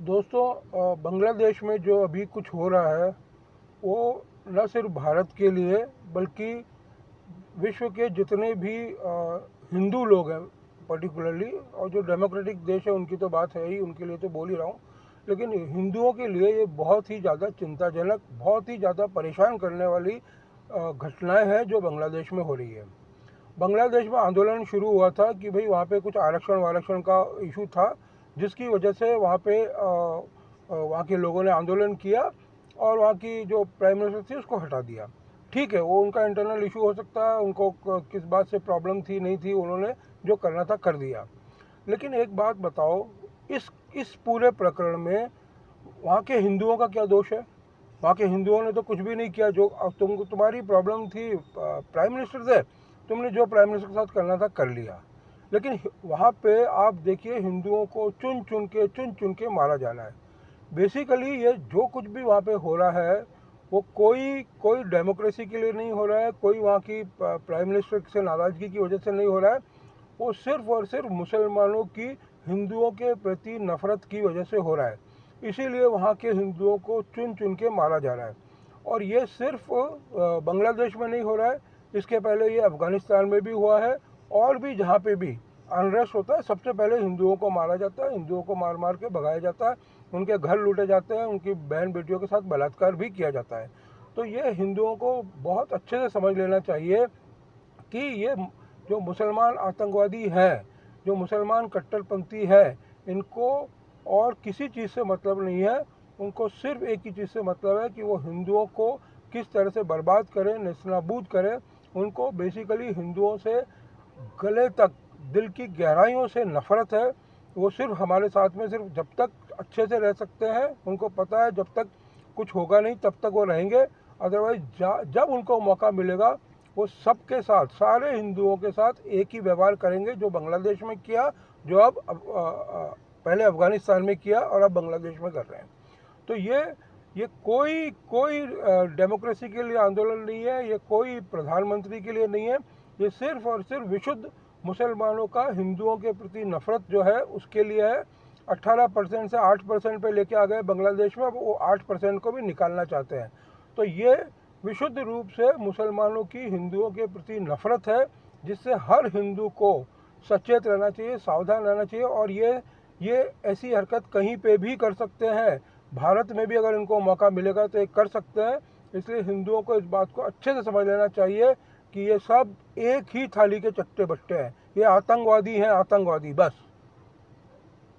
बांग्लादेश में जो अभी कुछ हो रहा है वो न सिर्फ भारत के लिए बल्कि विश्व के जितने भी हिंदू लोग हैं पर्टिकुलरली, और जो डेमोक्रेटिक देश है उनकी तो बात है ही, उनके लिए तो बोल ही रहा हूँ, लेकिन हिंदुओं के लिए ये बहुत ही ज़्यादा चिंताजनक, बहुत ही ज़्यादा परेशान करने वाली घटनाएं हैं जो बांग्लादेश में हो रही है। बांग्लादेश में आंदोलन शुरू हुआ था कि भाई वहाँ पे कुछ आरक्षण वारक्षण का इशू था, जिसकी वजह से वहाँ पे वहाँ के लोगों ने आंदोलन किया और वहाँ की जो प्राइम मिनिस्टर थी उसको हटा दिया। ठीक है, वो उनका इंटरनल इशू हो सकता है, उनको किस बात से प्रॉब्लम थी नहीं थी, उन्होंने जो करना था कर दिया। लेकिन एक बात बताओ, इस पूरे प्रकरण में वहाँ के हिंदुओं का क्या दोष है? वहाँ के हिंदुओं ने तो कुछ भी नहीं किया। जो तुम्हारी प्रॉब्लम थी प्राइम मिनिस्टर से, तुमने जो प्राइम मिनिस्टर के साथ करना था कर लिया। लेकिन वहाँ पे आप देखिए, हिंदुओं को चुन चुन के मारा जाना है। बेसिकली ये जो कुछ भी वहाँ पे हो रहा है वो कोई डेमोक्रेसी के लिए नहीं हो रहा है, कोई वहाँ की प्राइम मिनिस्टर से नाराज़गी की वजह से नहीं हो रहा है। वो सिर्फ और सिर्फ मुसलमानों की हिंदुओं के प्रति नफरत की वजह से हो रहा है। इसीलिए वहाँ के हिंदुओं को चुन चुन के मारा जा रहा है। और ये सिर्फ बांग्लादेश में नहीं हो रहा है, इसके पहले ये अफ़गानिस्तान में भी हुआ है, और भी जहाँ पे भी अनरेस्ट होता है सबसे पहले हिंदुओं को मारा जाता है, हिंदुओं को मार मार के भगाया जाता है, उनके घर लूटे जाते हैं, उनकी बहन बेटियों के साथ बलात्कार भी किया जाता है। तो ये हिंदुओं को बहुत अच्छे से समझ लेना चाहिए कि ये जो मुसलमान आतंकवादी हैं, जो मुसलमान कट्टरपंथी है, इनको और किसी चीज़ से मतलब नहीं है। उनको सिर्फ एक ही चीज़ से मतलब है कि वो हिंदुओं को किस तरह से बर्बाद करें, नेस्तनाबूद करें। उनको बेसिकली हिंदुओं से गले तक, दिल की गहराइयों से नफरत है। वो सिर्फ हमारे साथ में सिर्फ जब तक अच्छे से रह सकते हैं, उनको पता है जब तक कुछ होगा नहीं तब तक वो रहेंगे। अदरवाइज जब उनको मौका मिलेगा वो सबके साथ, सारे हिंदुओं के साथ एक ही व्यवहार करेंगे जो बांग्लादेश में किया, जो अब पहले अफ़गानिस्तान में किया और अब बांग्लादेश में कर रहे हैं। तो ये कोई डेमोक्रेसी के लिए आंदोलन नहीं है, ये कोई प्रधानमंत्री के लिए नहीं है। ये सिर्फ और सिर्फ विशुद्ध मुसलमानों का हिंदुओं के प्रति नफरत जो है उसके लिए है। 18% से 8% पे लेके आ गए बांग्लादेश में, अब वो 8% को भी निकालना चाहते हैं। तो ये विशुद्ध रूप से मुसलमानों की हिंदुओं के प्रति नफरत है, जिससे हर हिंदू को सचेत रहना चाहिए, सावधान रहना चाहिए। और ये ऐसी हरकत कहीं पे भी कर सकते हैं, भारत में भी अगर इनको मौका मिलेगा तो ये कर सकते हैं। इसलिए हिंदुओं को इस बात को अच्छे से समझ लेना चाहिए कि ये सब एक ही थाली के चट्टे बट्टे हैं, ये आतंकवादी हैं, आतंकवादी बस।